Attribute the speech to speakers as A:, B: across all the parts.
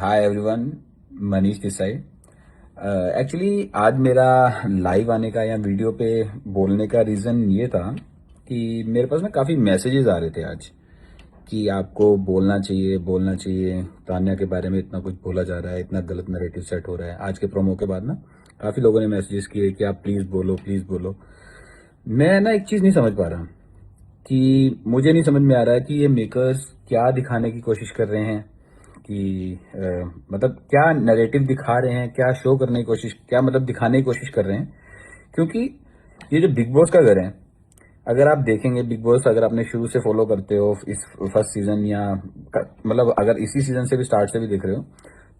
A: Hi everyone, Manish this side. Actually आज मेरा live आने का या वीडियो पे बोलने का रीज़न ये था कि मेरे पास ना काफ़ी मैसेजेस आ रहे थे आज कि आपको बोलना चाहिए। तान्या के बारे में इतना कुछ बोला जा रहा है, इतना गलत नैरेटिव सेट हो रहा है। आज के प्रोमो के बाद ना काफ़ी लोगों ने मैसेजेस किए कि आप प्लीज़ बोलो, प्लीज़ बोलो। मैं ना एक चीज़ नहीं समझ पा रहा कि मुझे नहीं समझ में आ रहा है कि ये मेकर्स क्या दिखाने की कोशिश कर रहे हैं कि मतलब क्या नैरेटिव दिखा रहे हैं, क्या शो करने की कोशिश, क्या मतलब दिखाने की कोशिश कर रहे हैं। क्योंकि ये जो बिग बॉस का घर है, अगर आप देखेंगे बिग बॉस, अगर आपने शुरू से फॉलो करते हो इस फर्स्ट सीजन या मतलब अगर इसी सीजन से भी स्टार्ट से भी देख रहे हो,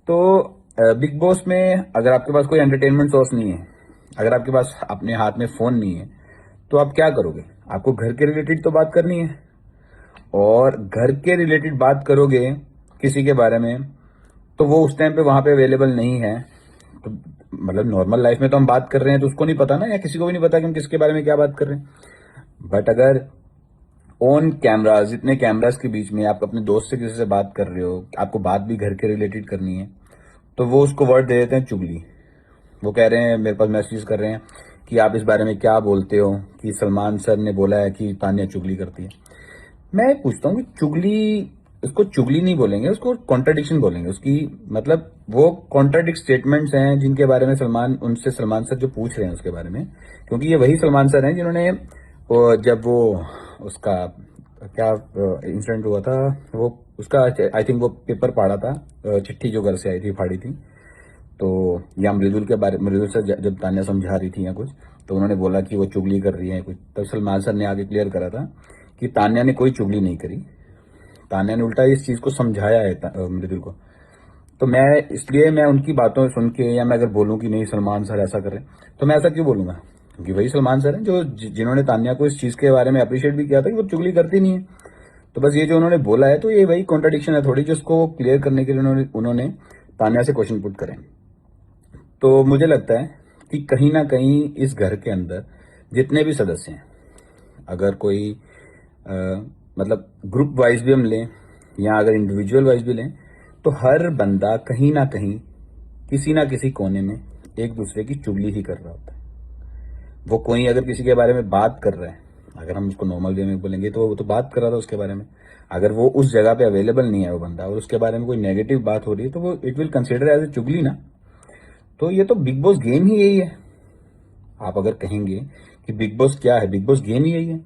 A: तो बिग बॉस में अगर आपके पास कोई एंटरटेनमेंट सोर्स नहीं है, अगर आपके पास अपने हाथ में फोन नहीं है, तो आप क्या करोगे? आपको घर के रिलेटेड तो बात करनी है, और घर के रिलेटेड बात करोगे किसी के बारे में, तो वो उस टाइम पे वहां पे अवेलेबल नहीं है। तो मतलब नॉर्मल लाइफ में तो हम बात कर रहे हैं तो उसको नहीं पता ना, या किसी को भी नहीं पता कि हम किसके बारे में क्या बात कर रहे हैं। बट अगर ऑन कैमराज, इतने कैमराज के बीच में आप अपने दोस्त से किसी से बात कर रहे हो, आपको बात भी घर के रिलेटेड करनी है, तो वो उसको वर्ड दे देते हैं चुगली। वो कह रहे हैं, मेरे पास मैसेज कर रहे हैं कि आप इस बारे में क्या बोलते हो कि सलमान सर ने बोला है कि तान्या चुगली करती है। मैं पूछता हूँ कि चुगली, उसको चुगली नहीं बोलेंगे, उसको कॉन्ट्राडिक्शन बोलेंगे। उसकी मतलब वो कॉन्ट्राडिक्ट स्टेटमेंट्स हैं जिनके बारे में सलमान सर जो पूछ रहे हैं उसके बारे में। क्योंकि ये वही सलमान सर हैं जिन्होंने जब वो उसका क्या इंसिडेंट हुआ था, वो उसका आई थिंक वो पेपर फाड़ा था, चिट्ठी जो घर से आई थी फाड़ी थी। तो या मृदुल से जब तान्या समझा रही थी या कुछ, तो उन्होंने बोला कि वो चुगली कर रही है कुछ, तब सलमान सर ने आगे क्लियर करा था कि तान्या ने कोई चुगली नहीं करी। तान्या ने उल्टा इस चीज को समझाया है मृदुल को। तो मैं उनकी बातों सुन के, या मैं अगर बोलूं कि नहीं सलमान सर ऐसा कर रहे हैं, तो मैं ऐसा क्यों बोलूंगा? क्योंकि वही सलमान सर हैं जो जिन्होंने तान्या को इस चीज के बारे में अप्रिशिएट भी किया था कि वो चुगली करती नहीं है। तो बस ये जो उन्होंने बोला है, तो ये वही कॉन्ट्राडिक्शन है थोड़ी, जिसको क्लियर करने के लिए उन्होंने तान्या से क्वेश्चन पुट करें। तो मुझे लगता है कि कहीं ना कहीं इस घर के अंदर जितने भी सदस्य हैं, अगर कोई अ, मतलब ग्रुप वाइज भी हम लें या अगर इंडिविजुअल वाइज भी लें, तो हर बंदा कहीं ना कहीं किसी ना किसी कोने में एक दूसरे की चुगली ही कर रहा होता है। वो कोई अगर किसी के बारे में बात कर रहा है, अगर हम उसको नॉर्मल वे में बोलेंगे तो वो तो बात कर रहा था उसके बारे में। अगर वो उस जगह पे अवेलेबल नहीं है वो बंदा, और उसके बारे में कोई नेगेटिव बात हो रही है, तो वो it will consider as a चुगली ना। तो ये तो बिग बॉस गेम ही यही है। आप अगर कहेंगे कि बिग बॉस क्या है, बिग बॉस गेम ही यही है।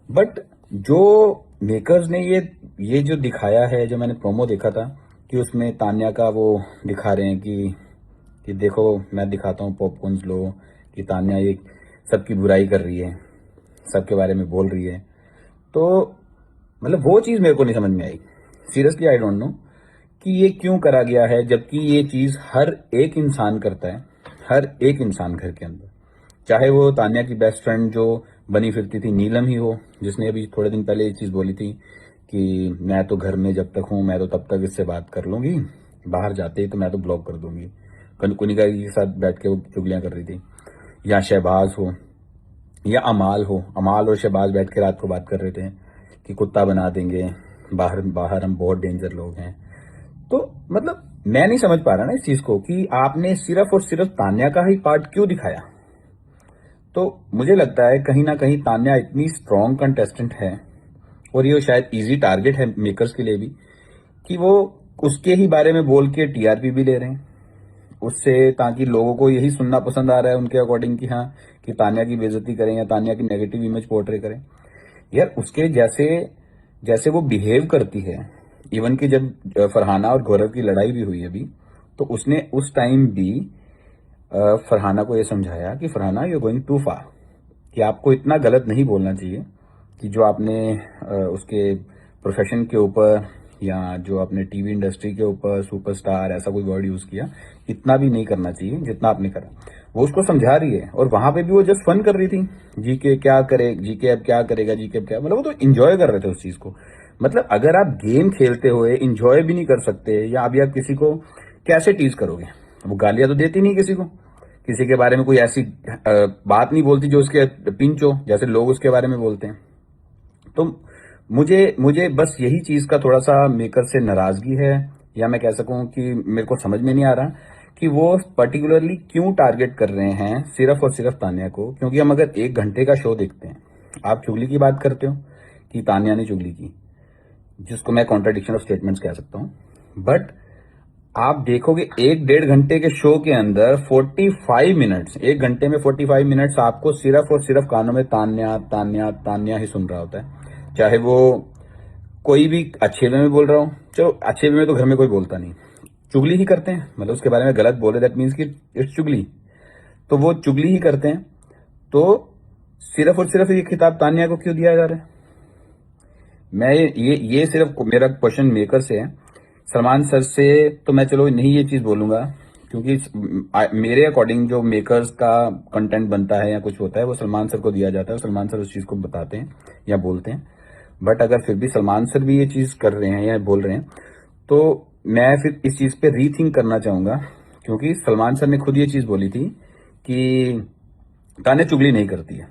A: बट जो मेकर्स ने ये जो दिखाया है, जो मैंने प्रोमो देखा था कि उसमें तान्या का वो दिखा रहे हैं कि देखो मैं दिखाता हूँ पॉपकॉर्न्स लो, कि तान्या ये सबकी बुराई कर रही है, सबके बारे में बोल रही है। तो मतलब वो चीज मेरे को नहीं समझ में आई। सीरियसली आई डोंट नो कि ये क्यों करा गया है, जबकि ये चीज हर एक इंसान करता है, हर एक इंसान घर के अंदर। चाहे वो तान्या की बेस्ट फ्रेंड जो बनी फिरती थी नीलम ही हो, जिसने अभी थोड़े दिन पहले ये चीज बोली थी कि मैं तो घर में जब तक हूं मैं तो तब तक इससे बात कर लूंगी, बाहर जाते ही तो मैं तो ब्लॉक कर दूंगी। कनिका के साथ बैठ के वो चुगलियां कर रही थी। या शहबाज हो, या अमाल और शहबाज बैठ के रात को बात कर रहे थे कि कुत्ता बना देंगे, बाहर बाहर हम बहुत डेंजर लोग हैं। तो मतलब मैं नहीं समझ पा रहा ना इस चीज को कि आपने सिर्फ और सिर्फ तान्या का ही पार्ट क्यों दिखाया। तो मुझे लगता है कहीं ना कहीं तान्या इतनी स्ट्रॉन्ग कंटेस्टेंट है, और ये शायद इजी टारगेट है मेकर्स के लिए भी, कि वो उसके ही बारे में बोल के टीआरपी भी ले रहे हैं उससे, ताकि लोगों को यही सुनना पसंद आ रहा है उनके अकॉर्डिंग कि हाँ, कि तान्या की बेइज्जती करें या तान्या की नेगेटिव इमेज पोर्ट्रे करें। यार उसके जैसे जैसे वो बिहेव करती है, इवन कि जब फरहाना और गौरव की लड़ाई भी हुई अभी, तो उसने उस टाइम भी फरहाना को यह समझाया कि फरहाना यू गोइंग टू फार, कि आपको इतना गलत नहीं बोलना चाहिए, कि जो आपने उसके प्रोफेशन के ऊपर या जो आपने टीवी इंडस्ट्री के ऊपर सुपरस्टार ऐसा कोई वर्ड यूज किया, इतना भी नहीं करना चाहिए जितना आपने करा। वो उसको समझा रही है, और वहां पे भी वो जस्ट फन कर रही थी। जीके क्या करे, जीके अब क्या करेगा, जीके अब क्या, मतलब वो तो इंजॉय कर रहे थे उस चीज को। मतलब अगर आप गेम खेलते हुए इंजॉय भी नहीं कर सकते, या अभी आप किसी को कैसे टीज करोगे? वो गालियां तो देती नहीं किसी को, किसी के बारे में कोई ऐसी बात नहीं बोलती जो उसके पिंच हो, जैसे लोग उसके बारे में बोलते हैं। तो मुझे मुझे बस यही चीज का थोड़ा सा मेकर से नाराजगी है, या मैं कह सकूं कि मेरे को समझ में नहीं आ रहा कि वो पर्टिकुलरली क्यों टारगेट कर रहे हैं सिर्फ और सिर्फ तान्या को। क्योंकि हम अगर 1 घंटे का शो देखते हैं, आप चुगली की बात करते हो कि तान्या ने चुगली की, जिसको मैं कॉन्ट्राडिक्शन ऑफ स्टेटमेंट्स कह सकता हूं, बट आप देखोगे 1 डेढ़ घंटे के शो के अंदर 45 मिनट्स, 1 घंटे में 45 मिनट्स आपको सिर्फ और सिर्फ कानों में तान्या तान्या तान्या ही सुन रहा होता है। चाहे वो कोई भी अच्छे वे में बोल रहा हूँ, चलो अच्छे वे में तो घर में कोई बोलता नहीं, चुगली ही करते हैं, मतलब उसके बारे में गलत बोले दैट मीन्स कि इट्स चुगली, तो वो चुगली ही करते हैं। तो सिर्फ और सिर्फ ये खिताब तान्या को क्यों दिया जा रहा है? मैं ये सिर्फ मेरा क्वेश्चन मेकर से है। सलमान सर से तो मैं चलो नहीं ये चीज बोलूंगा, क्योंकि मेरे अकॉर्डिंग जो मेकर्स का कंटेंट बनता है या कुछ होता है वो सलमान सर को दिया जाता है, सलमान सर उस चीज को बताते हैं या बोलते हैं। बट अगर फिर भी सलमान सर भी ये चीज कर रहे हैं या बोल रहे हैं, तो मैं फिर इस चीज पे रीथिंक करना चाहूंगा। क्योंकि सलमान सर ने खुद ये चीज बोली थी कि तान्या चुगली नहीं करती है,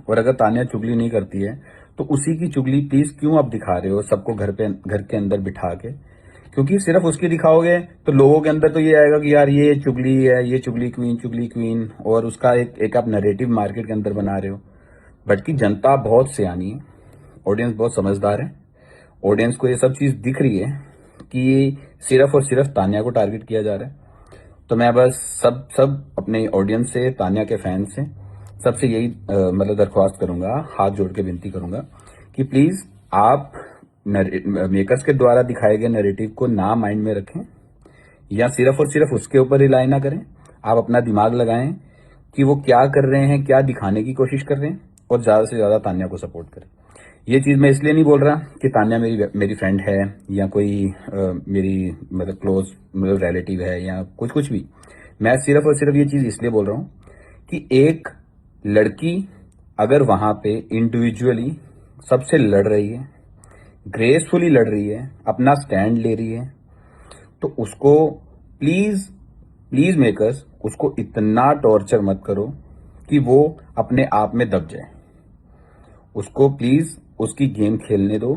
A: और अगर तान्या चुगली नहीं करती है तो उसी की चुगली प्लीज क्यों आप दिखा रहे हो सबको घर के अंदर बिठा के? क्योंकि सिर्फ उसकी दिखाओगे तो लोगों के अंदर तो ये आएगा कि यार ये चुगली है, ये चुगली क्वीन, और उसका एक आप नैरेटिव मार्केट के अंदर बना रहे हो। बट की जनता बहुत सियानी है, ऑडियंस बहुत समझदार है, ऑडियंस को ये सब चीज दिख रही है कि सिर्फ और सिर्फ तान्या को टारगेट किया जा रहा है। तो मैं बस सब अपने ऑडियंस से, तान्या के फैंस से, सबसे यही मतलब दरख्वास्त करूंगा, हाथ जोड़ के विनती करूंगा कि प्लीज आप मेकर्स के द्वारा दिखाए गए नैरेटिव को ना माइंड में रखें, या सिर्फ और सिर्फ उसके ऊपर रिलाई ना करें। आप अपना दिमाग लगाएं कि वो क्या कर रहे हैं, क्या दिखाने की कोशिश कर रहे हैं, और ज्यादा से ज्यादा तान्या को सपोर्ट करें। ये चीज मैं इसलिए नहीं बोल रहा कि तान्या मेरी फ्रेंड है या कोई मेरी मतलब क्लोज मतलब रिलेटिव है या कुछ भी। मैं सिर्फ और सिर्फ ये चीज इसलिए बोल रहा हूं कि एक लड़की अगर वहां पे इंडिविजुअली सबसे लड़ रही है, ग्रेसफुली लड़ रही है, अपना स्टैंड ले रही है, तो उसको प्लीज प्लीज मेकर्स उसको इतना टॉर्चर मत करो कि वो अपने आप में दब जाए। उसको प्लीज उसकी गेम खेलने दो,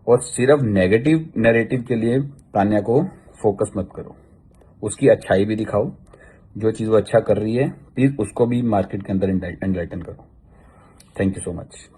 A: और सिर्फ नेगेटिव नैरेटिव के लिए तान्या को फोकस मत करो। उसकी अच्छाई भी दिखाओ, जो चीज वो अच्छा कर रही है प्लीज उसको भी मार्केट के अंदर एनलाइटन करो। Thank you so much.